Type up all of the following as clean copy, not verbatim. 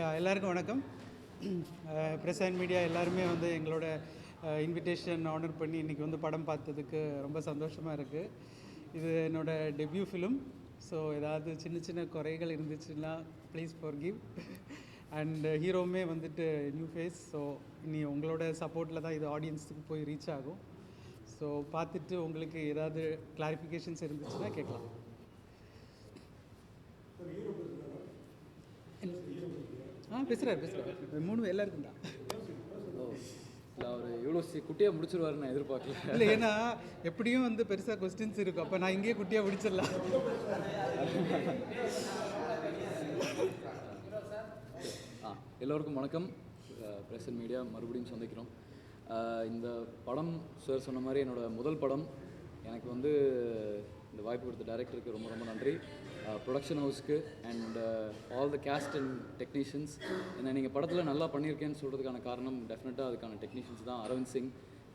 எல்லாருக்கும் வணக்கம். Press and media எல்லாருமே வந்து எங்களோட இன்விடேஷன் ஆனர் பண்ணி இன்றைக்கி வந்து படம் பார்த்ததுக்கு ரொம்ப சந்தோஷமாக இருக்குது. இது என்னோடய டெபியூ ஃபிலிம். ஸோ ஏதாவது சின்ன சின்ன குறைகள் இருந்துச்சுன்னா ப்ளீஸ் ஃபார்கிவ். அண்ட் ஹீரோவுமே வந்துட்டு நியூ ஃபேஸ். ஸோ இனி உங்களோட சப்போர்ட்டில் தான் இது ஆடியன்ஸுக்கு போய் ரீச் ஆகும். ஸோ பார்த்துட்டு உங்களுக்கு ஏதாவது கிளாரிஃபிகேஷன்ஸ் இருந்துச்சுன்னா கேட்கலாம். பேசுகிறார் 3 எல்லாருக்கும் தான். அவர் எவ்வளோ குட்டியாக முடிச்சிருவாருன்னு நான் எதிர்பார்க்கல. இல்லை, ஏன்னா எப்படியும் வந்து பெருசாக கொஸ்டின்ஸ் இருக்கும். அப்போ நான் இங்கேயே குட்டியாக முடிச்சிடலாம். எல்லோருக்கும் வணக்கம். ப்ரெஸ் அண்ட் மீடியா மறுபடியும் சந்திக்கிறோம். இந்த படம் சார் சொன்ன மாதிரி என்னோடய முதல் படம். எனக்கு வந்து இந்த வாய்ப்பு கொடுத்த டைரக்டருக்கு ரொம்ப ரொம்ப நன்றி. ப்ரொடக்ஷன் ஹவுஸ்க்கு and all the cast and technicians. ஏன்னா நீங்கள் படத்தில் நல்லா பண்ணியிருக்கேன்னு சொல்கிறதுக்கான காரணம் டெஃபினட்டாக அதுக்கான டெக்னீஷியன்ஸ் தான். அரவிந்த் சிங்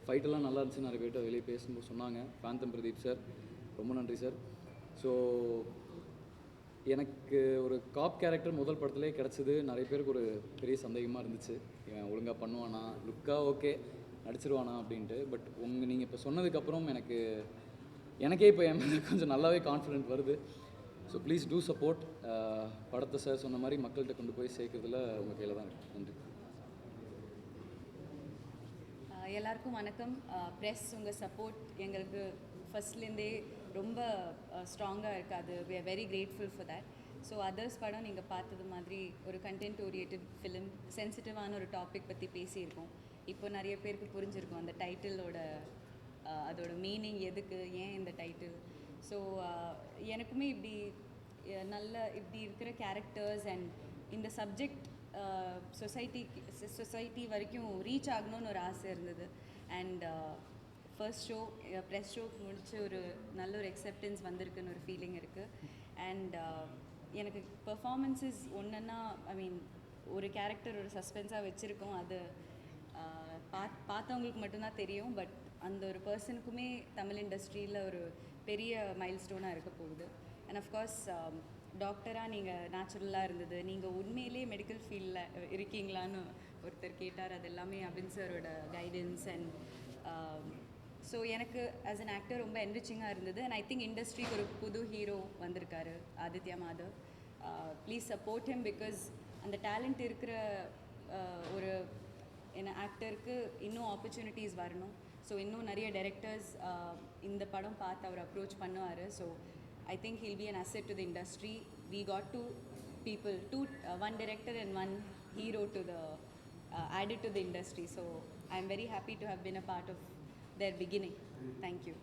ஃபைட்டெல்லாம் நல்லா இருந்துச்சு, நிறைய பேர்கிட்ட வெளியே பேசும்போது சொன்னாங்க. ஃபேந்தம் பிரதீப் சார், ரொம்ப நன்றி சார். ஸோ எனக்கு ஒரு காப் கேரக்டர் முதல் படத்துலேயே கிடச்சிது. நிறைய பேருக்கு ஒரு பெரிய சந்தேகமாக இருந்துச்சு, இவன் ஒழுங்காக பண்ணுவானா, லுக்காக ஓகே நடிச்சிருவானா அப்படின்ட்டு. பட் நீங்கள் இப்போ சொன்னதுக்கப்புறம் எனக்கே இப்போ என் மேலே கொஞ்சம் நல்லாவே கான்ஃபிடென்ட் வருது. So please do support. படத்தை சார் சொன்ன மாதிரி மக்கள்கிட்ட கொண்டு போய் சேர்க்கறதுல உங்கள் கையில் தான் இருக்குது. நன்றி. எல்லாருக்கும் வணக்கம். ப்ரெஸ் உங்கள் சப்போர்ட் எங்களுக்கு ஃபஸ்ட்லேருந்தே ரொம்ப ஸ்ட்ராங்காக இருக்குது. அது we are very grateful for that. So others படம் நீங்கள் பார்த்தது மாதிரி ஒரு கண்டென்ட் ஓரியன்டட் ஃபிலிம், சென்சிட்டிவான ஒரு டாபிக் பற்றி பேசியிருக்கோம். இப்போ நிறைய பேருக்கு புரிஞ்சிருக்கும் அந்த டைட்டிலோட அதோட மீனிங், எதுக்கு, ஏன் இந்த டைட்டில். ஸோ எனக்குமே இப்படி இருக்கிற கேரக்டர்ஸ் அண்ட் இந்த சப்ஜெக்ட் சொசைட்டி வரைக்கும் ரீச் ஆகணும்னு ஒரு ஆசை இருந்தது. And first show press show முடிச்சு ஒரு நல்ல ஒரு அக்செப்டன்ஸ் வந்திருக்குன்னு ஒரு ஃபீலிங் இருக்குது. அண்ட் எனக்கு பெர்ஃபார்மன்ஸஸ் ஒன்றுன்னா, ஐ மீன் ஒரு கேரக்டர் ஒரு சஸ்பென்ஸாக வச்சுருக்கோம். அது பார்த்தவங்களுக்கு மட்டும்தான் தெரியும். பட் அந்த ஒரு பர்சனுக்குமே தமிழ் இண்டஸ்ட்ரியில் ஒரு பெரிய மைல் ஸ்டோனாக இருக்க போகுது. அண்ட் அஃப்கோர்ஸ் டாக்டராக நீங்கள் நேச்சுரலாக இருந்தது. நீங்கள் உண்மையிலே மெடிக்கல் ஃபீல்டில் இருக்கீங்களான்னு ஒருத்தர் கேட்டார். அது எல்லாமே அபின் சாரோட கைடன்ஸ். அண்ட் ஸோ எனக்கு ஆஸ் அன் ஆக்டர் ரொம்ப என்ரிச்சிங்காக இருந்தது. அண்ட் ஐ திங்க் இண்டஸ்ட்ரிக்கு ஒரு புது ஹீரோ வந்திருக்காரு, Aditya Madhav. Please support him. Because அந்த டேலண்ட் இருக்கிற ஒரு ஆக்டருக்கு இன்னும் ஆப்பர்ச்சுனிட்டிஸ் வரணும். ஸோ இன்னும் நிறைய டைரக்டர்ஸ் இந்த படம் பார்த்து அவர் அப்ரோச் பண்ணுவார். So I think he'll be an asset to the industry. We got two people, one director and one hero to the added to the industry. So I am very happy to have been a part of their beginning. Thank you.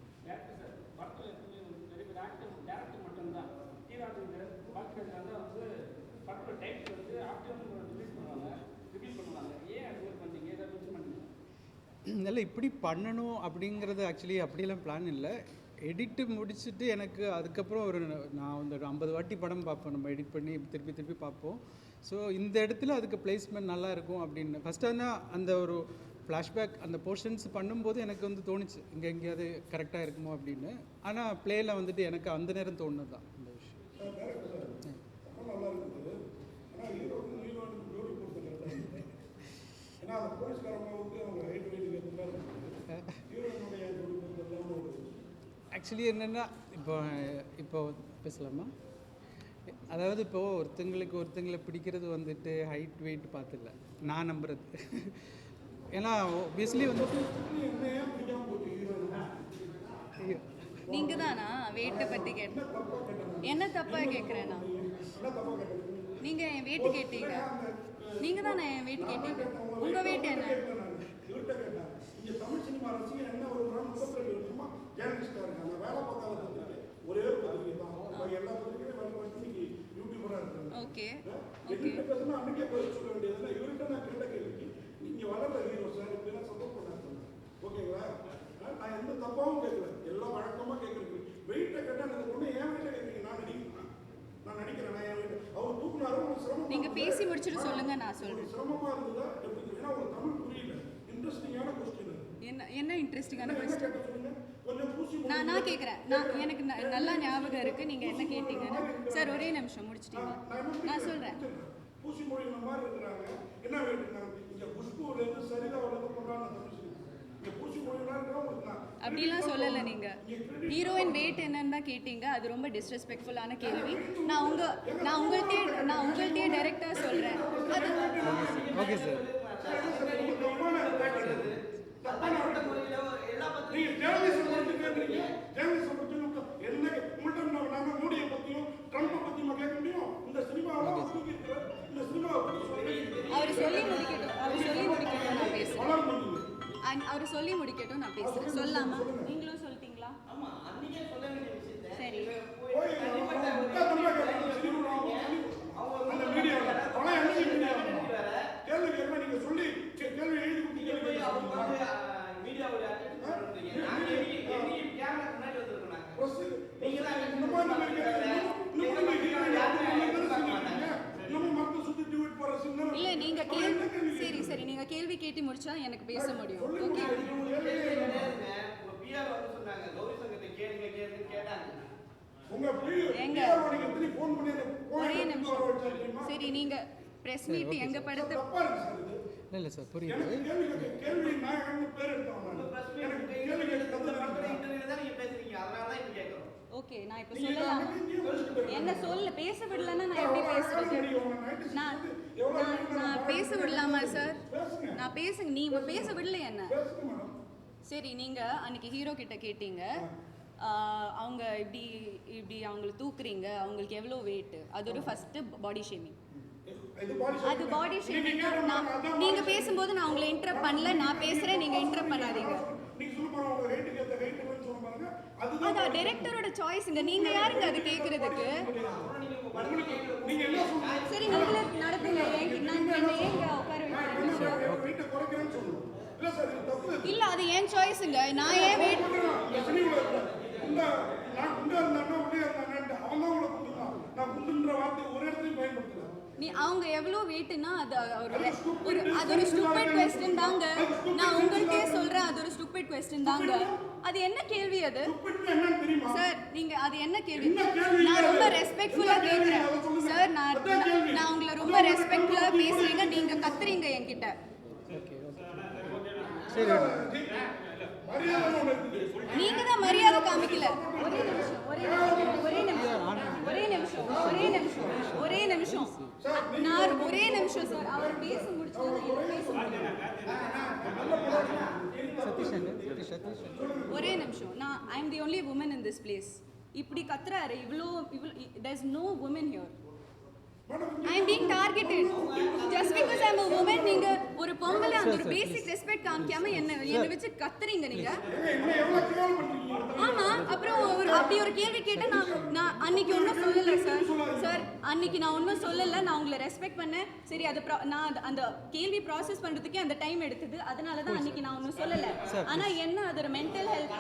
இல்லை, இப்படி பண்ணணும் அப்படிங்கிறது actually அப்படியெல்லாம் plan இல்லை. Edit முடிச்சுட்டு எனக்கு அதுக்கப்புறம் நான் வந்து ஒரு 50 வாட்டி படம் பார்ப்போம். நம்ம எடிட் பண்ணி திருப்பி திருப்பி பார்ப்போம். ஸோ இந்த இடத்துல அதுக்கு பிளேஸ்மெண்ட் நல்லா இருக்கும் அப்படின்னு ஃபஸ்ட்டு ஆனால் அந்த ஒரு ஃப்ளாஷ்பேக் அந்த போர்ஷன்ஸ் பண்ணும்போது எனக்கு வந்து தோணுச்சு இங்கே எங்கேயாவது கரெக்டாக இருக்குமோ அப்படின்னு. ஆனால் ப்ளேயில் வந்துட்டு எனக்கு அந்த நேரம் தோணுது தான் இந்த விஷயம். ஆக்சுவலி என்னென்னா இப்போ பேசலாமா? அதாவது இப்போது ஒருத்தங்களை பிடிக்கிறது வந்துட்டு ஹைட் வெயிட் பார்த்துல நான் நம்புறது. ஏன்னா ஆப்வியஸ்லி வந்துட்டு நீங்கள் தானா வெயிட்டை பற்றி என்ன தப்பாக கேட்குறேன்னா? நீங்கள் என் வெயிட் கேட்டீங்க. நீங்கள் தானே என் வெயிட் கேட்டீங்க. உங்கள் வெயிட் என்ன? ஓகே ஓகேங்களா? நான் எந்த தப்பாவும் கேட்கல, எல்லாம் வழக்கமாக கேட்குறது. வெயிட்டை கேட்டால் எனக்கு ஒன்று ஏன் வெயிட்டை கேட்குறீங்க? நான் நடிக்கிறேன். நான் என் வெயிட் அவர் தூக்குனாரும் ஒரு சிரமம். நீங்கள் பேசி முடிச்சுட்டு சொல்லுங்கள், நான் சொல்கிறேன். சிரமமாக இருந்ததா எப்படி? ஏன்னா ஒரு தமிழ் புரியல. இன்ட்ரெஸ்டிங்கான கொஸ்டின். என்ன இன்ட்ரெஸ்டிங்கான கொஸ்டின்? கொஞ்சம் பூசி நான் கேட்குறேன். எனக்கு நல்லா ஞாபகம் இருக்குது நீங்கள் என்ன கேட்டீங்கன்னு. சார் ஒரே நிமிஷம் முடிச்சிட்டீங்க. நான் சொல்கிறேன். பூசி மொழி மாதிரி இருக்கிறாங்க. என்ன வெயிட் இங்க குஷ்புலேருந்து சரிதாவிலேருந்து கொண்டாடுற தமிழ் சினிமா இங்க பூச்சி மொழியெல்லாம் இருக்கிற உங்களுக்கு நான் அப்படிலாம் சொல்லலை நீங்கள். ஹீரோயின் வெயிட் என்னன்னு தான் கேட்டீங்க. அது ரொம்ப டிஸ்ரெஸ்பெக்ட்ஃபுல்லான கேள்வி. நான் உங்கள்கிட்டயே டைரெக்டாக சொல்கிறேன். அது ஓகே சார். நீங்க ஜேர்னலிசம் பத்தி கேக்குறீங்க. ஜேர்னலிசம் பத்தி என்ன உங்கள்ட்ட நாம மோடியை பத்தியும் ட்ரம்ப்பை பத்தியும் கேட்க முடியும்? இந்த சினிமாவெல்லாம் ஒதுக்கி இருக்கிற இந்த சினிமாவை பத்தி சொல்றீங்க. அவர் சொல்லி முடிக்கட்டும் நான் பேசுகிறேன். வளர் பண்ணுங்க. அவர் சொல்லி முடிக்கட்டும் நான் பேசுகிறேன். சொல்லாமா? நீங்களும் சொல்லிட்டீங்களா? சரி. போய் முட்டாத்தனமா கேட்கறது சினிமாவும் அந்த மீடியாவில் பணம் என்ன மீடியா கேள்வி கேட்க நீங்க சொல்லி கேள்வி எழுதி கொடுத்து கேள்வி இல்ல நீங்க சரி நீங்க கேள்வி கேட்டு முடிச்சா எனக்கு பேச முடியும். ஓகே. ஒரே நிமிஷம். சரி நீங்க பிரஸ் மீட் எங்க படத்தை இல்லை சார் புரியுது. கேள்வி நான் பேர் ஓகே. நான் இப்போ சொல்லலாமா? என்ன பேச விடலன்னா நான் எப்படி பேசுறது? நான் பேச விடலாமா சார்? நான் நீங்க பேச விடல என்ன? சரி நீங்க அன்னைக்கு ஹீரோ கிட்ட கேட்டீங்க அவங்க இப்படி அவங்களை தூக்குறீங்க, அவங்களுக்கு எவ்வளோ வெயிட், அது ஒரு ஃபர்ஸ்ட் பாடி ஷேமிங். அது பாடி ஷேமிங். நீங்க பேசும்போது நான் உங்களை இன்டரப்ட் பண்ணல, நான் பேசுறேன், நீங்க இன்டரப்ட் பண்ணாதீங்க. அது டைரக்டரோட சாய்ஸ்ங்க. நீங்க யாருங்க அது கேக்குறதுக்கு? சரி நீங்களே நடத்துங்க. என்ன ஏங்க உட்கார வைக்கிறீங்க? இல்ல அது ஏன் சாய்ஸ்ங்க. நான் ஏன் வெயிட் அவங்க எவ்வளோ வெயிட்னா அது ஒரு ஸ்டூபிட் क्वेश्चन தாங்க. நான் உங்கள்கிட்டயே சொல்றேன் அது ஒரு ஸ்டூபிட் क्वेश्चन தாங்க. அது என்ன கேள்வி அது? சார் நீங்க அது என்ன கேள்வி? நான் ரொம்ப ரெஸ்பெக்ட்ஃபுல்லா கேக்குறேன் சார். நான் உங்களை ரொம்ப ரெஸ்பெக்ட்ஃபுல்லா பேசுறீங்க, நீங்க கத்துறீங்க என்கிட்ட. சரி நீங்க தான் மரியாதை காமிக்கல. ஒரே நிமிஷம் நான் ஒரே நிமிஷம் சார். அவர் பேச முடிச்சா பேச முடியும். ஒரே நிமிஷம். நான் I am the only woman in this place. இப்படி கத்துறாரு இவ்வளோ there is no woman here. I am being targeted just because I am a woman. நீங்க ஒரு பொம்பளை அந்த ஒரு பேசிக் ரெஸ்பெக்ட் காமிக்காம என்ன வெச்சு கத்துறீங்க நீங்க. ஆமா அப்புறம் அப்படி ஒரு கேள்வி கேட்டா நான் அன்னைக்கு ஒன்றும் சொல்லலை சார். அன்னைக்கு நான் ஒன்றும் சொல்லலை. நான் உங்களை ரெஸ்பெக்ட் பண்ணேன். சரி அது நான் அந்த கேள்வி ப்ராசஸ் பண்ணுறதுக்கே அந்த டைம் எடுத்தது. அதனால தான் அன்னைக்கு நான் ஒன்றும் சொல்லலை. ஆனால் என்ன அது ஒரு மென்டல் ஹெல்த்.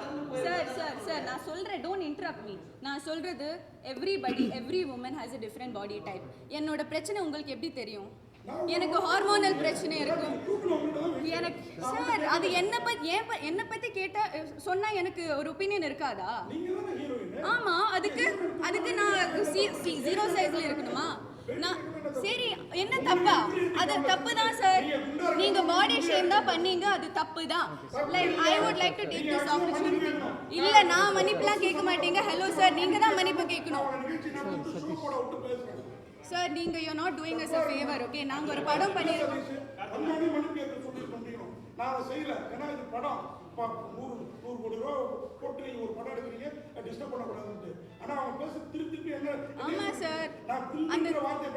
சார் நான் சொல்கிறேன், டோன்ட் இன்டரப்ட் மீ. நான் சொல்கிறது every woman has a different body type. என்னோட பிரச்சனை உங்களுக்கு எப்படி தெரியும்? எனக்கு ஹார்மோனல் பிரச்சனை இருக்கும். எனக்கு சார் அது என்ன பத்தி கேட்டா சொன்னா எனக்கு ஒரு ஒப்பீனியன் இருக்காதா? ஆமா அதுக்கு நான் 0 சைஸ்ல இருக்கணுமா? நான் சரி என்ன தப்பா? அது தப்பு தான் சார். நீங்க பாடி ஷேம் தான் பண்ணீங்க, அது தப்பு தான். Like I would like to take this opportunity. இல்ல நான் மன்னிப்புலாம் கேட்க மாட்டீங்க. ஹலோ சார் நீங்க தான் மன்னிப்பு கேட்கணும் சார். நீங்க you are not doing us a favor. Okay நாங்க ஒரு படம் பண்ணிருக்கோம். நான் செய்யல. ஏன்னா இது படம் 100 கோடி ரூபா போட்டு நீங்க ஒரு படம் எடுக்கிறீங்க, டிஸ்டர்ப் பண்ணக்கூடாதுன்னு. ஆனா அவங்க பேச திருப்பி என்ன? ஆமா சார். அந்த வார்த்தை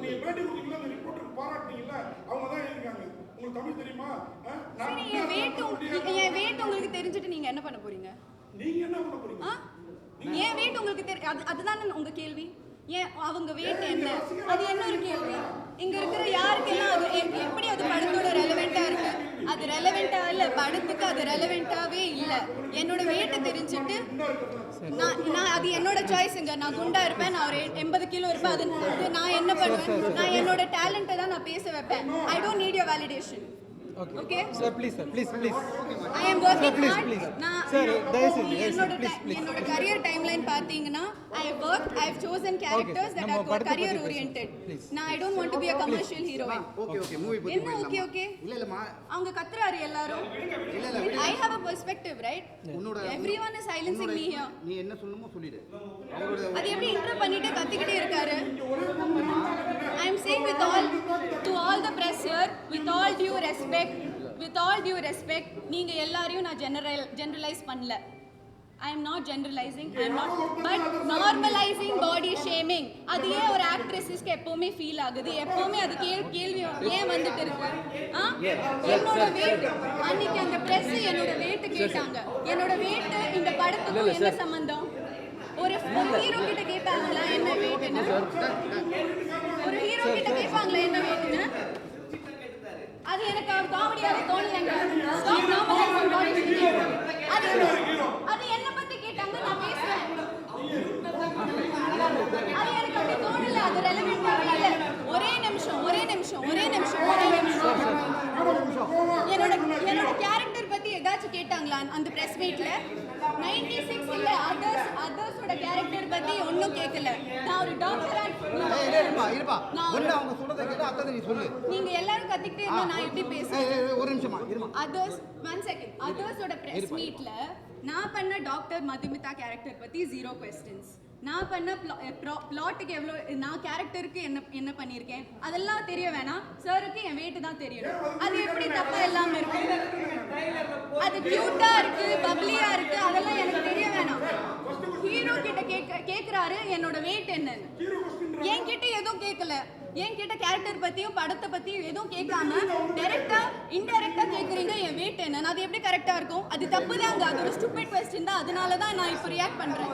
நீங்க பேட்டி கொடுத்தீங்களா, அந்த ரிப்போர்ட்டருக்கு பாராட்டினீங்களா, அவங்க தான் எழுதிருக்காங்க. உங்களுக்கு தமிழ் தெரியுமா? சரி என் வெயிட் உங்களுக்கு தெரிஞ்சிட்டு நீங்க என்ன பண்ண போறீங்க? நீங்க என்ன பண்ண போறீங்க? ஏன் வெயிட் உங்களுக்கு அதுதானே உங்க கேள்வி. ஏன் அவங்க வெயிட் என்ன? அது என்ன ஒரு கேள்வி? இங்க இருக்கிற யாருக்கெல்லாம் அது எப்படி அது படத்தோட ரெலவெண்டா இருக்கு? அது ரெலவெண்டா இல்ல, படத்துக்கு அது ரெலவெண்டாவே இல்ல. என்னோட வெயிட் தெரிஞ்சுட்டு நான் அது என்னோட சாய்ஸ்ங்க. நான் குண்டா இருப்பேன், நான் ஒரு 80 கிலோ இருப்பேன். அது நான் என்ன பண்ணுவேன்? நான் என்னோட டேலண்ட்டை தான் நான் பேச வைப்பேன். I don't need your validation. Okay sir please sir please I am working please, hard please. நான் Sir, தயவு செஞ்சு, இப்போ yes, sir, என்னோட please, please. என்னோட career timeline பாத்தீங்கன்னா I have chosen characters that நம்ம are படத்தை career பத்தி oriented பேசுவோம். Please. நான் I don't want to be a commercial heroine okay movie பத்தி என்ன ஓகே ஓகே இல்லம்மா அவங்க கத்துறாரு எல்லாரும் I have a perspective right உன்னோட everyone is silencing me here நீ என்ன சொல்லணுமோ சொல்லிடு அவரோட அது எப்படி இன்டர் பண்ணிட்டு கத்திக்கிட்டே இருக்காரு I am saying to all the press here with all due respect நீங்க எல்லாரையும் நான் generalize பண்ணல I am not generalizing I am not but normalizing body shaming அது ஏன் ஒரு ஆக்ட்ரஸஸ்க்கு எப்பவுமே ஃபீல் ஆகுது எப்பவுமே அது கேள்வி ஏன் வந்துட்டு இருக்கு என்னோட weight அன்னைக்கு அந்த press என்னோட weight கேட்டாங்க என்னோட weight இந்த படத்துக்கு என்ன சம்பந்தம் ஒரு ஹீரோ கிட்ட கேட்பாங்களா என்ன வெயிட்னு ஒரு ஹீரோ கிட்ட கேட்பாங்களா என்ன வெயிட்னு அது எனக்கு காமெடியாவே தோணலங்க ஸ்டாப் நார்மலைசிங் பாடி ஷேமிங் அது என்ன பத்தி கேட்டாங்க நான் பேசுறேன் அது எனக்கு அப்படி தோணல அது ரெலவென்ட்டாவே இல்ல ஒரே நிமிஷம் என்னோட கேரக்டர் பத்தி ஏதாச்சும் கேட்டாங்களா அந்த பிரஸ் மீட்ல 96 இல்ல அதர்ஸோட கேரக்டர் பத்தி ஒண்ணும் கேட்கல நான் ஒரு டாக்டரா இருப்பா ஒண்ணு அவங்க சொல்றத கேட்டு அத நீ சொல்லு நீங்க எல்லாரும் கத்திக்கிட்டே இருந்தா நான் எப்படி பேசுறேன் ஒரு நிமிஷமா இருமா அதர்ஸ் 1 செகண்ட் அதர்ஸோட பிரஸ் மீட்ல நான் பண்ண டாக்டர் மதுமிதா கேரக்டர் பத்தி 0 क्वेश्चंस நான் பண்ண பிளாட்டுக்கு எவ்வளவு நான் கேரக்டருக்கு என்ன பண்ணியிருக்கேன் அதெல்லாம் தெரிய வேணாம் சாருக்கு என் வெயிட் தான் தெரியணும் அது எப்படி தப்பா இல்லாம இருக்கு அது கியூட்டா இருக்கு பப்ளியா இருக்கு அதெல்லாம் எனக்கு தெரிய வேணாம் ஹீரோ கிட்ட கேக்குறாரு என்னோட வெயிட் என்னன்னு என்கிட்ட எதுவும் கேட்கல என்கிட்ட கேரக்டர் பத்தியும் படத்தை பத்தியும் எதுவும் கேட்காம டைரக்டா இன்டைரக்டா கேக்குறீங்க என் வெயிட் என்னன்னு அது எப்படி கரெக்டா இருக்கும் அது தப்பு தாங்க அது ஒரு ஸ்டூபிட் क्वेश्चन தான் அதனால தான் நான் இப்போ ரியாக்ட் பண்றேன்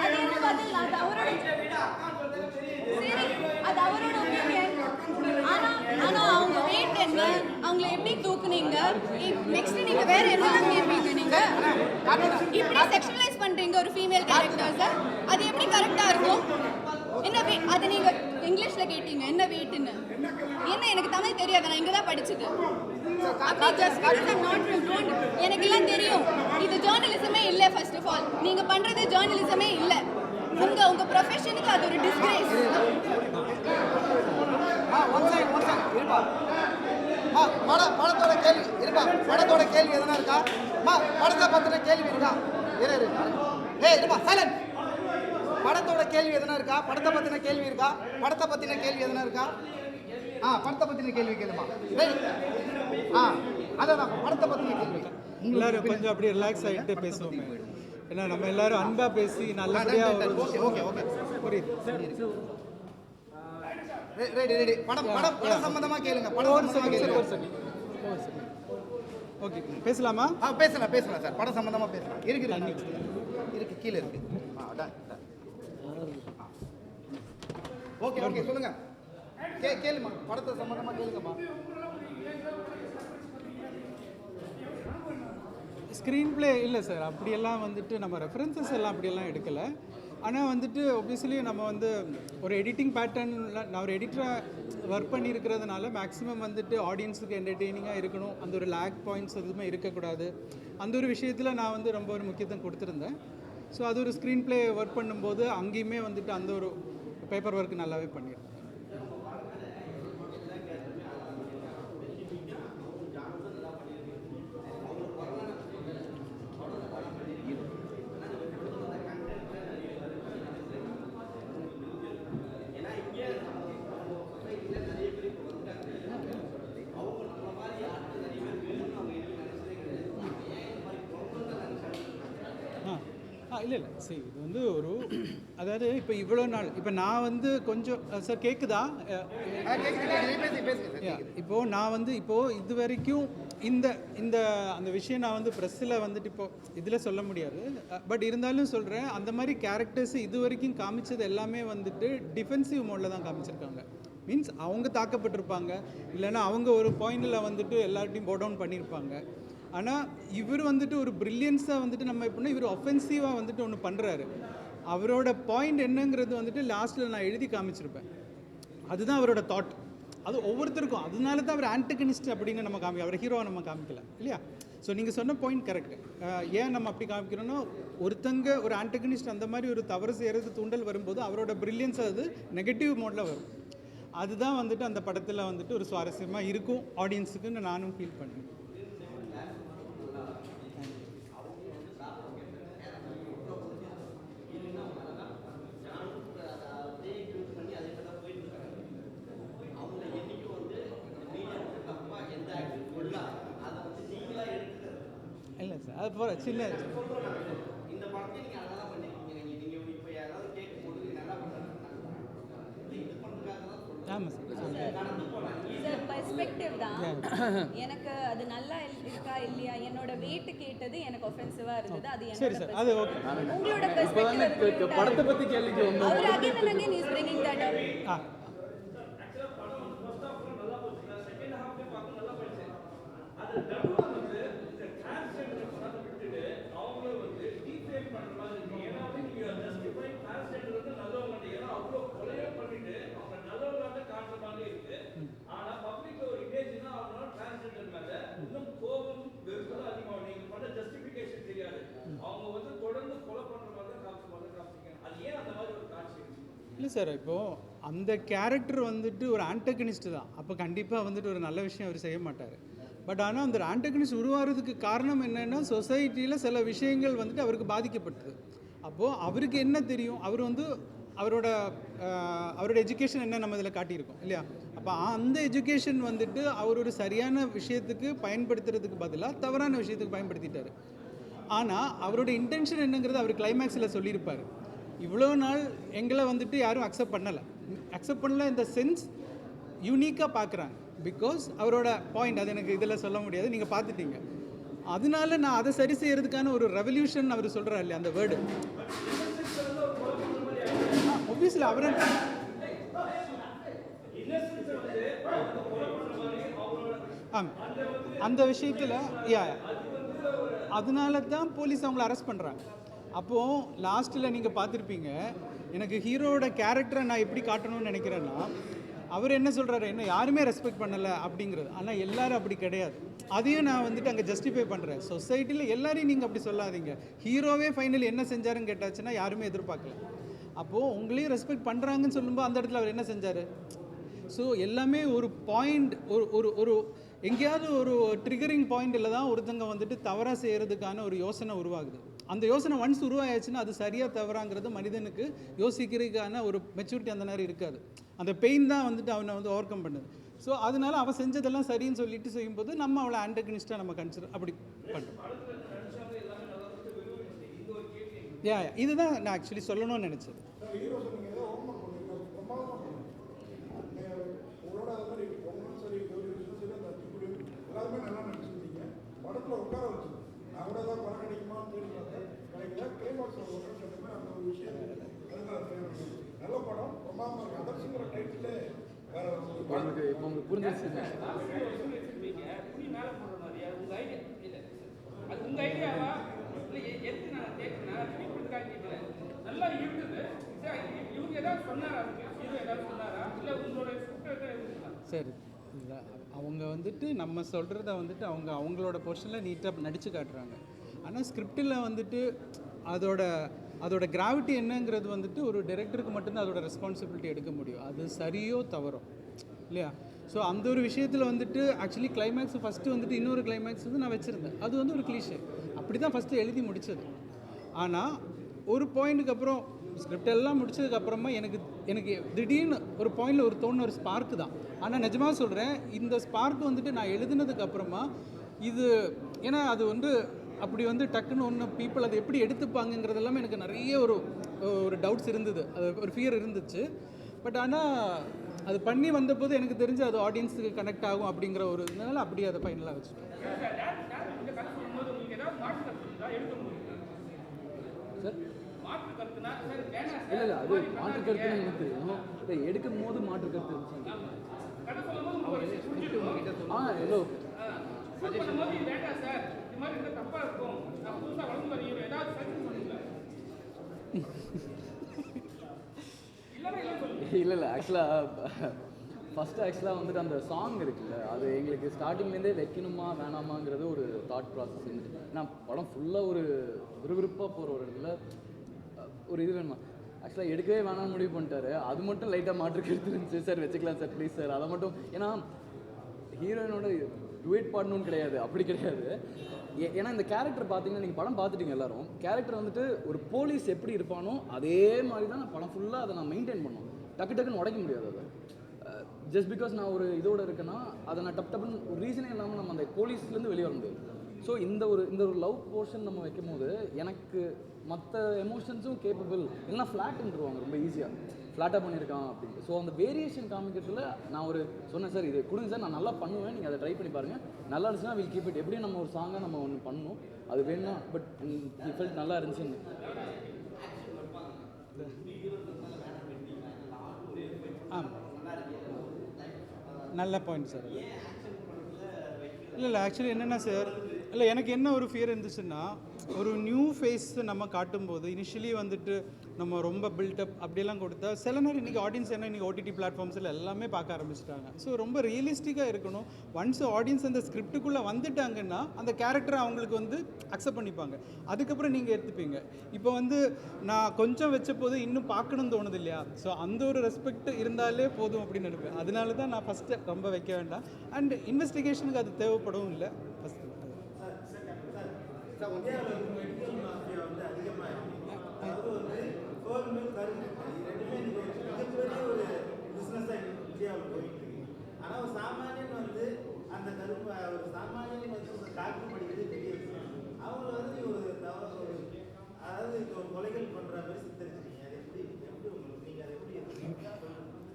அது என்ன பதில் அது அவரோட சரி அது அவரோட ஒப்பீனியன் ஆனா அவங்க வெயிட் என்ன அவங்கள எப்படி தூக்குனீங்க நெக்ஸ்ட் நீங்க வேற என்னெல்லாம் கேட்பீங்க நீங்க இப்படி செக்ஷுவலைஸ் பண்றீங்க ஒரு ஃபீமேல் கேரக்டர்ஸ் அது எப்படி கரெக்டா இருக்கும் என்ன அது நீங்க இங்கிலீஷ்ல கேட்டீங்க என்ன வெயிட்னு என்ன எனக்கு தமிழ் தெரியாது நான் இங்க தான் படிச்சது அப்படி just because I not from எனக்கு எல்லாம் தெரியும் இது ஜர்னலிசமே இல்ல ஃபர்ஸ்ட் ஆஃப் ஆல் நீங்க பண்றது ஜர்னலிசமே இல்ல உங்க ப்ரொஃபஷனுக்கு அது ஒரு டிஸ்கிரேஸ் ஒன் செகண்ட் இருப்பா படத்தோட கேள்வி இருப்பா படத்தோட கேள்வி எதனா இருக்கா படத்தை பத்தின கேள்வி இருக்கா இருப்பா சைலண்ட் படத்தோட கேள்வி எதனா இருக்கா படத்தை பத்தின கேள்வி இருக்கா படத்தை பத்தின கேள்வி எதனா இருக்கா படத்தை பத்தின கேள்வி கேளுமா அதான் படத்தை பத்தின கேள்வி எல்லாரும் கொஞ்சம் அப்படியே ரிலாக்ஸ் ஆகிட்டு பேசுவோம் ஏன்னா நம்ம எல்லாரும் அன்பா பேசி நல்லபடியாக ஓகே புரியுது ரெடி படம் சம்பந்தமா கேளுங்க படம் சம்பந்தமா கேளுங்க ஓகே பேசலாமா பேசலாம் சார் படம் சம்பந்தமா பேசலாம் இருக்கு கீழே இருக்கு ஓகே சொல்லுங்க கேளுமா படத்தை சம்பந்தமா கேளுங்கம்மா ஸ்க்ரீன் பிளே இல்லை சார் அப்படியெல்லாம் வந்துட்டு நம்ம ரெஃபரன்சஸ் எல்லாம் அப்படியெல்லாம் எடுக்கலை ஆனால் வந்துட்டு ஒப்வியஸ்லி நம்ம வந்து ஒரு எடிட்டிங் பேட்டர்னில் நான் ஒரு எடிட்டராக ஒர்க் பண்ணியிருக்கிறதுனால மேக்ஸிமம் வந்துட்டு ஆடியன்ஸுக்கு என்டர்டெய்னிங்காக இருக்கணும் அந்த ஒரு லேக் பாயிண்ட்ஸ் எதுவுமே இருக்கக்கூடாது அந்த ஒரு விஷயத்தில் நான் வந்து ரொம்ப ஒரு முக்கியத்துவம் கொடுத்துருந்தேன் ஸோ அது ஒரு ஸ்க்ரீன் பிளே ஒர்க் பண்ணும்போது அங்கேயுமே வந்துட்டு அந்த ஒரு பேப்பர் ஒர்க் நல்லாவே பண்ணியிருந்தேன் இல்லை சரி இது வந்து ஒரு அதாவது இப்போ இவ்வளோ நாள் இப்போ நான் வந்து கொஞ்சம் சார் கேட்குதா இப்போது நான் வந்து இப்போது இது வரைக்கும் இந்த இந்த அந்த விஷயம் நான் வந்து ப்ரெஸ்ஸில் வந்துட்டு இப்போது இதில் சொல்ல முடியாது பட் இருந்தாலும் சொல்கிறேன் அந்த மாதிரி கேரக்டர்ஸ் இது வரைக்கும் காமிச்சது எல்லாமே வந்துட்டு டிஃபென்சிவ் மோடில் தான் காமிச்சிருக்காங்க மீன்ஸ் அவங்க தாக்கப்பட்டிருப்பாங்க இல்லைன்னா அவங்க ஒரு பாயிண்டில் வந்துட்டு எல்லார்ட்டையும் போ டவுன் பண்ணியிருப்பாங்க ஆனால் இவர் வந்துட்டு ஒரு பிரில்லியன்ஸாக வந்துட்டு நம்ம எப்படின்னா இவர் ஒஃபென்சிவாக வந்துட்டு ஒன்று பண்ணுறாரு அவரோட பாயிண்ட் என்னங்கிறது வந்துட்டு லாஸ்ட்டில் நான் எழுதி காமிச்சிருப்பேன் அதுதான் அவரோட தாட். அது ஒவ்வொருத்தருக்கும், அதனால தான் அவர் ஆன்டகனிஸ்ட் அப்படின்னு நம்ம காமிக்க, அவர் ஹீரோவை நம்ம காமிக்கல இல்லையா? ஸோ நீங்கள் சொன்ன பாயிண்ட் கரெக்ட். ஏன் நம்ம அப்படி காமிக்கிறோன்னா, ஒருத்தங்க ஒரு ஆன்டகனிஸ்ட் அந்த மாதிரி ஒரு தவறு செய்கிறது தூண்டல் வரும்போது அவரோட பிரில்லியன்ஸ் அது நெகட்டிவ் மோடில் வரும். அதுதான் வந்துட்டு அந்த படத்தில் வந்துட்டு ஒரு சுவாரஸ்யமாக இருக்கும் ஆடியன்ஸுக்குன்னு நானும் ஃபீல் பண்ணேன். இல்லை சார், அது போகிற சின்ன இந்த படத்தை நீங்க அழகா பண்ணிருக்கீங்க. நீங்க இப்போ யாராவது கேட்கும்போது நீங்க நல்லா பண்ணுறீங்க, இது பண்ணுறதுக்காக தான் சொல்றேன். ஆமாம் சார். சார் பெர்ஸ்பெக்டிவ் தான். எனக்கு அது நல்லா இருக்கா இல்லையா, என்னோட வெயிட் கேட்டது எனக்கு ஒஃபென்சிவா இருந்தது. அது சரி என்னோட சார், அது ஓகே. உங்களோட இப்போதானே பெர்ஸ்பெக்டிவ் படத்தை பற்றி கேள்விக்கு வந்தோம். அவர் again and again is bringing that up. ஆ இல்லை சார், இப்போது அந்த கேரக்டர் வந்துட்டு ஒரு ஆன்டகனிஸ்ட் தான். அப்போ கண்டிப்பாக வந்துட்டு ஒரு நல்ல விஷயம் அவர் செய்ய மாட்டார். பட் ஆனால் அந்த ஆன்டகனிஸ்ட் உருவாகிறதுக்கு காரணம் என்னென்னா, சொசைட்டியில் சில விஷயங்கள் வந்துட்டு அவருக்கு பாதிக்கப்பட்டது. அப்போது அவருக்கு என்ன தெரியும், அவர் வந்து அவரோட எஜுகேஷன் என்ன நம்ம இதில் காட்டியிருக்கோம் இல்லையா? அப்போ அந்த எஜுகேஷன் வந்துட்டு அவர் ஒரு சரியான விஷயத்துக்கு பயன்படுத்துறதுக்கு பதிலாக தவறான விஷயத்துக்கு பயன்படுத்திட்டார். ஆனால் அவரோட இன்டென்ஷன் என்னங்கிறது அவர் கிளைமேக்ஸில் சொல்லியிருப்பார். இவ்வளோ நாள் எங்களை வந்துட்டு யாரும் அக்செப்ட் பண்ணலை இந்த சென்ஸ் யூனிக்காக பார்க்குறாங்க. பிகாஸ் அவரோட பாயிண்ட் அது எனக்கு இதில் சொல்ல முடியாது, நீங்கள் பார்த்துட்டீங்க. அதனால நான் அதை சரி செய்கிறதுக்கான ஒரு ரெவல்யூஷன் அவர் சொல்கிறார் இல்லையா, அந்த வேர்டு. ஒப்வியஸ்லி அவரை அந்த விஷயத்தில் அதனால தான் போலீஸ் அவங்கள அரெஸ்ட் பண்ணுறாங்க. அப்போது லாஸ்ட்டில் நீங்கள் பார்த்துருப்பீங்க, எனக்கு ஹீரோவோட கேரக்டரை நான் எப்படி காட்டணும்னு நினைக்கிறேன்னா, அவர் என்ன சொல்கிறாரு, என்ன யாருமே ரெஸ்பெக்ட் பண்ணலை அப்படிங்கிறது. ஆனால் எல்லோரும் அப்படி கிடையாது. அதையும் நான் வந்துட்டு அங்கே ஜஸ்டிஃபை பண்ணுறேன். சொசைட்டியில் எல்லாரையும் நீங்கள் அப்படி சொல்லாதீங்க. ஹீரோவே ஃபைனல் என்ன செஞ்சாருன்னு கேட்டாச்சுன்னா யாருமே எதிர்பார்க்கல. அப்போது உங்களையும் ரெஸ்பெக்ட் பண்ணுறாங்கன்னு சொல்லும்போது அந்த இடத்துல அவர் என்ன செஞ்சார்? ஸோ எல்லாமே ஒரு பாயிண்ட், ஒரு எங்கேயாவது ஒரு ட்ரிகரிங் பாயிண்டில் தான் ஒருத்தங்க வந்துட்டு தவறாக செய்கிறதுக்கான ஒரு யோசனை உருவாகுது. அந்த யோசனை ஒன்ஸ் உருவாயாச்சுன்னா அது சரியாக தவறாங்கிறது மனிதனுக்கு யோசிக்கிறதுக்கான ஒரு மெச்சூரிட்டி அந்த நேரம் இருக்காது. அந்த பெயின் தான் வந்துட்டு அவனை வந்து ஓவர் கம் பண்ணுது. ஸோ அதனால அவன் செஞ்சதெல்லாம் சரின்னு சொல்லிட்டு செய்யும்போது நம்ம அவளை ஆன்டகனிஸ்டாக நம்ம கன்சிடர் அப்படி பண்ணுறோம். இதுதான் நான் ஆக்சுவலி சொல்லணும்னு நினச்சது. எல்லாருமே நல்லா நடிச்சிருந்தீங்க. படத்தில் உட்கார வச்சு நான் கூட தான் படம் கிடைக்குமான்னு தேடி பார்த்தேன், கிடைக்கல. கிளைமாக்ஸில் உட்கார சொன்னமே அந்த ஒரு விஷயம் அதுதான் நல்ல படம். ரொம்ப அதர்ஸுங்கிற டைட்டிலே வேற உங்களுக்கு இப்போ உங்களுக்கு புரிஞ்சிருச்சு. அது உங்கள் ஐடியாவா இல்லை எதுக்கு நான் கேட்குறேன் நல்லா இருக்குது. இவங்க ஏதாவது சொன்னாரா, ஹீரோ ஏதாவது சொன்னாரா இல்லை உங்களோட ஸ்கிரிப்ட் இருக்குங்களா? சரி, அவங்க வந்துட்டு நம்ம சொல்கிறத வந்துட்டு அவங்களோட போர்ஷனில் நீட்டாக நடித்து காட்டுறாங்க. ஆனால் ஸ்கிரிப்டில் வந்துட்டு அதோட கிராவிட்டி என்னங்கிறது வந்துட்டு ஒரு டைரக்டருக்கு மட்டும்தான் அதோட ரெஸ்பான்சிபிலிட்டி எடுக்க முடியும். அது சரியோ தவறோ இல்லையா? ஸோ அந்த ஒரு விஷயத்தில் வந்துட்டு ஆக்சுவலி கிளைமேக்ஸ் ஃபஸ்ட்டு வந்துட்டு இன்னொரு கிளைமேக்ஸ் வந்து நான் வச்சுருந்தேன். அது வந்து ஒரு கிளீஷே, அப்படி தான் ஃபஸ்ட்டு எழுதி முடித்தது. ஆனால் ஒரு பாயிண்ட்டுக்கு அப்புறம் ஸ்கிரிப்ட் எல்லாம் முடிச்சதுக்கப்புறமா எனக்கு திடீர்னு ஒரு பாயிண்டில் ஒரு தோணுன ஒரு ஸ்பார்க்கு தான். ஆனால் நிஜமாக சொல்கிறேன், இந்த ஸ்பார்க் வந்துட்டு நான் எழுதுனதுக்கப்புறமா இது ஏன்னா அது வந்து அப்படி வந்து டக்குன்னு ஒன்று பீப்புள் அதை எப்படி எடுத்துப்பாங்கங்கிறது எல்லாமே எனக்கு நிறைய ஒரு டவுட்ஸ் இருந்தது, அது ஒரு ஃபியர் இருந்துச்சு. பட் ஆனால் அது பண்ணி வந்தபோது எனக்கு தெரிஞ்சு அது ஆடியன்ஸுக்கு கனெக்ட் ஆகும் அப்படிங்கிற ஒரு இதனால அப்படியே அதை ஃபைனலாக வச்சுட்டோம். சார் இல்லை அது மாற்று கருத்துன்னு எனக்கு தெரியும். இல்லை எடுக்கும் போது மாற்று கருத்து இருந்துச்சு. ஹலோ இல்லை ஆக்சுவலாக வந்துட்டு அந்த சாங் இருக்குல்ல, அது எங்களுக்கு ஸ்டார்டிங்லேருந்தே வைக்கணுமா வேணாமாங்கிறது ஒரு தாட் ப்ராசஸ் இருந்துச்சு. ஏன்னா படம் ஃபுல்லாக ஒரு விறுவிறுப்பாக போகிற ஒரு இடத்துல ஒரு இது வேணுமா, ஆக்சுவலாக எடுக்கவே வேணாம்னு முடிவு பண்ணிட்டாரு. அது மட்டும் லைட்டாக மாற்றுக்கு எடுத்துருந்துச்சு. சார் வச்சுக்கலாம் சார் ப்ளீஸ் சார், அதை மட்டும். ஏன்னா ஹீரோயினோட டுவேட் பாடணும்னு கிடையாது, அப்படி கிடையாது. ஏன்னா இந்த கேரக்டர் பார்த்தீங்கன்னா நீங்கள் படம் பார்த்துட்டீங்க எல்லாரும். கேரக்டர் வந்துட்டு ஒரு போலீஸ் எப்படி இருப்பானோ அதே மாதிரி தான் நான் படம் ஃபுல்லாக அதை நான் மெயின்டைன் பண்ணணும். டக்குன்னு உடைக்க முடியாது அதை. ஜஸ்ட் பிகாஸ் நான் ஒரு இதோட இருக்கேன்னா அதை நான் டப்புன்னு ஒரு ரீசனே இல்லாமல் நம்ம அந்த போலீஸ்லேருந்து வெளியே வர முடியாது. ஸோ இந்த ஒரு லவ் போர்ஷன் நம்ம வைக்கும் போது எனக்கு மற்ற எமோஷன்ஸும் கேப்பபிள் இல்லைனா ஃப்ளாட்டுன்றுவாங்க ரொம்ப ஈஸியாக, ஃப்ளாட்டாக பண்ணியிருக்கான் அப்படின்ட்டு. ஸோ அந்த வேரியேஷன் காமிக்கிறதுல நான் சொன்னேன் சார், இது கொடுங்க சார், நான் நல்லா பண்ணுவேன், நீங்கள் அதை ட்ரை பண்ணி பாருங்கள், நல்லா இருந்துச்சுன்னா வில் கீப் இட். எப்படியும் நம்ம ஒரு சாங்காக நம்ம ஒன்று பண்ணணும், அது வேணும்னா. பட் ஃபெல்ட் நல்லா இருந்துச்சுன்னு. நல்ல பாயிண்ட் சார். இல்லை ஆக்சுவலி என்னென்னா சார், இல்லை எனக்கு என்ன ஒரு ஃபியர் இருந்துச்சுன்னா, ஒரு நியூ ஃபேஸ் நம்ம காட்டும்போது இனிஷியலி வந்துட்டு நம்ம ரொம்ப பில்டப் அப்படியெல்லாம் கொடுத்தா சில நேரம் இன்றைக்கி ஆடியன்ஸ் என்ன இன்றைக்கி ஓடிடி பிளாட்ஃபார்ம்ஸில் எல்லாமே பார்க்க ஆரம்பிச்சிட்டாங்க. ஸோ ரொம்ப ரியலிஸ்டிக்காக இருக்கணும். ஒன்ஸ் ஆடியன்ஸ் அந்த ஸ்கிரிப்டுக்குள்ளே வந்துட்டாங்கன்னா அந்த கேரக்டரை அவங்களுக்கு அக்செப்ட் பண்ணிப்பாங்க, அதுக்கப்புறம் நீங்கள் எடுத்துப்பீங்க. இப்போ நான் கொஞ்சம் வச்ச போது இன்னும் பார்க்கணும்னு தோணுது இல்லையா, ஸோ அந்த ஒரு ரெஸ்பெக்ட் இருந்தாலே போதும் அப்படின்னு நினைப்பேன். அதனால தான் நான் ஃபஸ்ட்டு ரொம்ப வைக்க வேண்டாம். அண்ட் இன்வெஸ்டிகேஷனுக்கு அது தேவைப்படவும் இல்லை ஃபஸ்ட்டு.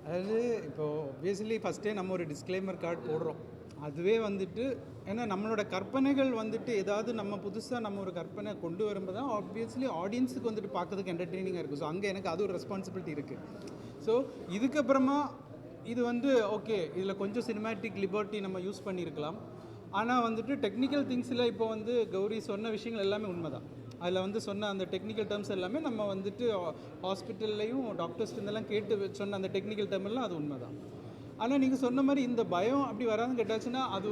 அதாவது இப்போது ஆப்வியஸ்லி ஃபஸ்ட்டே நம்ம ஒரு டிஸ்க்ளைமர் கார்டு போடுறோம். அதுவே ஏன்னா நம்மளோட கற்பனைகள் ஏதாவது நம்ம புதுசாக நம்ம ஒரு கற்பனை கொண்டு வரும்போது தான் ஆப்வியஸ்லி ஆடியன்ஸுக்கு பார்க்கறதுக்கு என்டர்டெய்னிங்காக இருக்கும். ஸோ அங்கே எனக்கு அது ஒரு ரெஸ்பான்சிபிலிட்டி இருக்குது. ஸோ இதுக்கப்புறமா இது ஓகே, இதில் கொஞ்சம் சினிமேட்டிக் லிபர்ட்டி நம்ம யூஸ் பண்ணியிருக்கலாம். ஆனால் டெக்னிக்கல் திங்ஸில் இப்போ கௌரி சொன்ன விஷயங்கள் எல்லாமே உண்மை தான். அதில் சொன்ன அந்த டெக்னிக்கல் டேர்ம்ஸ் எல்லாமே நம்ம ஹாஸ்பிட்டல்லையும் டாக்டர்ஸ்டெல்லாம் கேட்டு சொன்ன அந்த டெக்னிக்கல் டேர்ம் எல்லாம் அது உண்மை தான். ஆனால் நீங்கள் சொன்ன மாதிரி இந்த பயம் அப்படி வராதுன்னு கேட்டாச்சுன்னா அது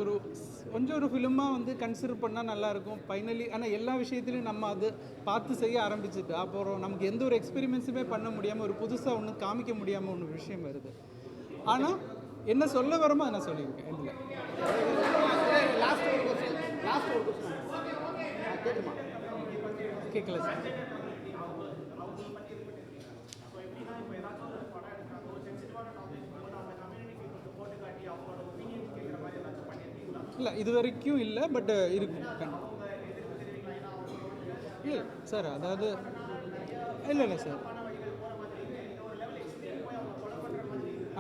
கொஞ்சம் ஒரு ஃபிலிமாக கன்சிடர் பண்ணால் நல்லாயிருக்கும் ஃபைனலி. ஆனால் எல்லா விஷயத்துலையும் நம்ம அது பார்த்து செய்ய ஆரம்பிச்சுட்டு அப்புறம் நமக்கு எந்த ஒரு எக்ஸ்பெரிமெண்ட்ஸுமே பண்ண முடியாமல் ஒரு புதுசாக ஒன்று காமிக்க முடியாமல் ஒன்று விஷயம் வருது. ஆனால் என்ன சொல்ல வரமோ அதை நான் சொல்லியிருக்கேன். இதில் லாஸ்ட் ஒரு கொஸ்டின் கேட்குமா? கேட்கல சார். இல்லை இது வரைக்கும் இல்லை, பட் இருக்கும். இல்லை சார், அதாவது இல்லை சார்.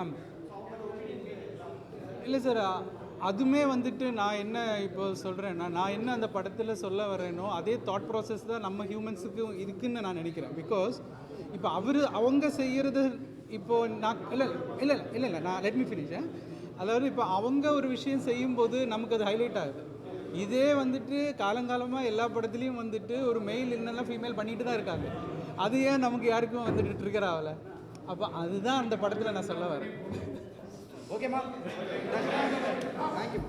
ஆமாம் இல்லை சார், அதுவுமே நான் என்ன இப்போ சொல்கிறேன்னா, நான் என்ன அந்த படத்தில் சொல்ல வரேனோ அதே தாட் ப்ராசஸ் தான் நம்ம ஹியூமன்ஸுக்கு இருக்குன்னு நான் நினைக்கிறேன். பிகாஸ் இப்போ அவங்க செய்கிறது இப்போது நான் இல்லை நான் லெட் மீ ஃபினிஷ். அதாவது இப்போ அவங்க ஒரு விஷயம் செய்யும்போது நமக்கு அது ஹைலைட் ஆகுது. இதே காலங்காலமாக எல்லா படத்துலேயும் ஒரு மெயில் இல்லைன்னா ஃபீமேல் பண்ணிட்டு தான் இருக்காங்க. அது ஏன் நமக்கு யாருக்கும் ட்ரிகர் ஆகலை? அப்போ அதுதான் அந்த படத்தில் நான் சொல்ல வரேன். ஓகேம்மா, தேங்க்யூ.